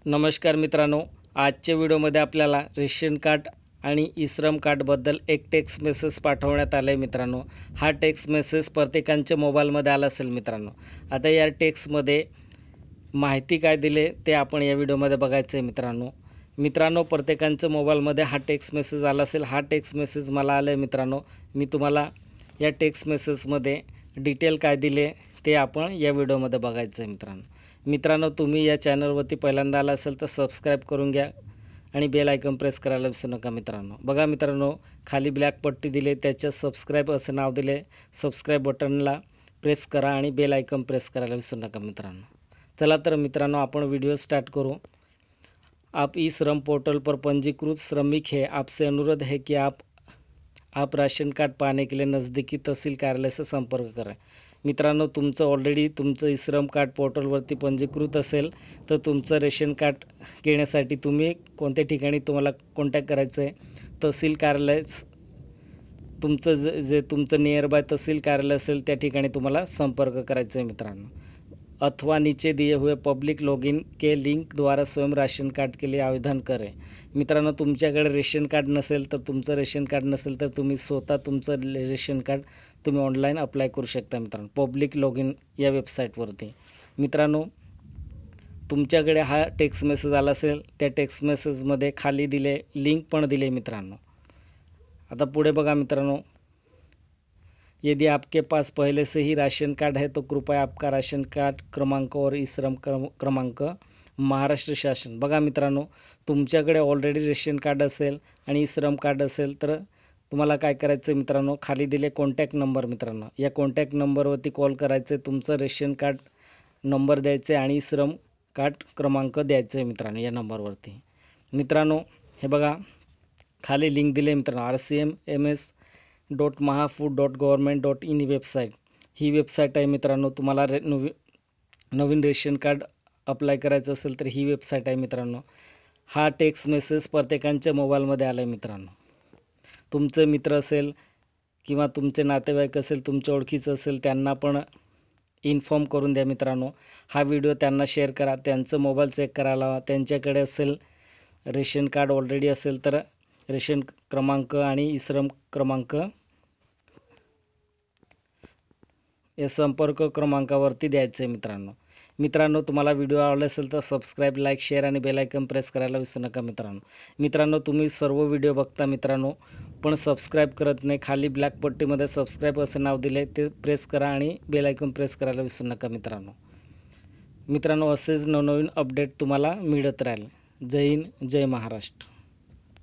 नमस्कार मित्रांनो, आजच्या व्हिडिओमध्ये आपल्याला रेशन कार्ड आणि ई-श्रम कार्डबद्दल एक टेक्स्ट मेसेज पाठवण्यात आला आहे मित्रांनो. हा टेक्स्ट मेसेज प्रत्येकांच्या मोबाईलमध्ये आला असेल मित्रांनो. आता या टेक्स्टमध्ये माहिती काय दिले ते आपण या व्हिडिओमध्ये बघायचं आहे मित्रांनो. प्रत्येकांच्या मोबाईलमध्ये हा टेक्स्ट मेसेज आला असेल. हा टेक्स्ट मेसेज मला आला आहे मित्रांनो. मी तुम्हाला या टेक्स्ट मेसेजमध्ये डिटेल काय दिले ते आपण या व्हिडिओमध्ये बघायचं आहे मित्रांनो, तुम्ही या चॅनलवरती पहिल्यांदा आला असेल तर सबस्क्राईब करून घ्या आणि बेल आयकॉन प्रेस करायला विसरू नका मित्रांनो. बघा मित्रांनो, खाली ब्लॅक पट्टी दिली, त्याच्यात सबस्क्राईब असं नाव दिले. सबस्क्राईब बटनला प्रेस करा आणि बेल आयकॉन प्रेस करायला विसरू नका मित्रांनो. चला तर मित्रांनो, आपण व्हिडिओ स्टार्ट करू. आप ई श्रम पोर्टल पर पंजीकृत श्रमिक है. आपसे अनुरोध है कि आप राशन कार्ड पाने के लिए नज़दीकी तहसील कार्यालय से संपर्क करें. मित्रांनो, तुमचं ऑलरेडी तुमचं ई श्रम कार्ड पोर्टलवरती पंजीकृत असेल तर तुमचं रेशन कार्ड घेण्यासाठी तुम्ही कोणत्या ठिकाणी तुम्हाला कॉन्टॅक्ट करायचं आहे, तहसील कार्यालय, तुमचं जे तुमचं नियर बाय तहसील कार्यालय असेल त्या ठिकाणी तुम्हाला संपर्क करायचा आहे मित्रांनो. अथवा नीचे दिए हुए पब्लिक लॉगिन के लिंक द्वारा स्वयं राशन कार्ड के लिए आवेदन करें. मित्रांनो, तुमच्याकडे रेशन कार्ड नसेल तर तुम्ही स्वतः तुमचं रेशन कार्ड तुम्ही ऑनलाईन अप्लाय करू शकता मित्रांनो, पब्लिक लॉगिन या वेबसाईटवरती. मित्रांनो, तुमच्याकडे हा टेक्स्ट मेसेज आला असेल, त्या टेक्स्ट मेसेजमध्ये खाली दिले लिंक पण दिले मित्रांनो. आता पुढे बघा मित्रांनो, यदि आपके पास पहले से ही राशन कार्ड है तो कृपया आपका राशन कार्ड क्रमांक और ई श्रम क्रमांक महाराष्ट्र शासन. बघा मित्रांनो, तुमच्याकडे ऑलरेडी रेशन कार्ड असेल आणि ई श्रम कार्ड असेल तर तुम्हाला काय करायचं मित्रांनो, खाली दिले कॉन्टॅक्ट नंबर मित्रांनो. या कॉन्टॅक्ट नंबरवरती कॉल करायचं, तुमचं रेशन कार्ड नंबर द्यायचे आणि ई श्रम कार्ड क्रमांक द्यायचं आहे मित्रांनो या नंबरवरती. मित्रांनो, हे बघा खाली लिंक दिले मित्रांनो, rcms.mahafood.government.in वेबसाईट. ही वेबसाईट आहे मित्रांनो. तुम्हाला नवीन रेशन कार्ड अप्लाय करायचं असेल तर ही वेबसाईट आहे मित्रांनो. हा टेक्स्ट मेसेज प्रत्येकांच्या मोबाईलमध्ये आला आहे मित्रांनो. तुमचे मित्र असेल किंवा तुमचे नातेवाईक असेल, तुमच्या ओळखीचं असेल, त्यांना पण इन्फॉर्म करून द्या मित्रांनो. हा व्हिडिओ त्यांना शेअर करा, त्यांचं मोबाईल चेक करायला लावा. त्यांच्याकडे असेल रेशन कार्ड ऑलरेडी असेल तर रेशन क्रमांक आणि ई श्रम क्रमांक या संपर्क क्रमांकावरती द्यायचं आहे मित्रांनो. तुम्हाला व्हिडिओ आवडला असेल तर सबस्क्राईब, लाईक, शेअर आणि बेल आयकॉन प्रेस करायला विसरू नका मित्रांनो. तुम्ही सर्व व्हिडिओ बघता मित्रांनो, पण सबस्क्राईब करत नाही. खाली ब्लॅक पट्टीमध्ये सबस्क्राईब असं नाव दिले, ते प्रेस करा आणि बेल आयकॉन प्रेस करायला विसरू नका मित्रांनो. असेच नवनवीन अपडेट तुम्हाला मिळत राहील. जय हिंद, जय महाराष्ट्र.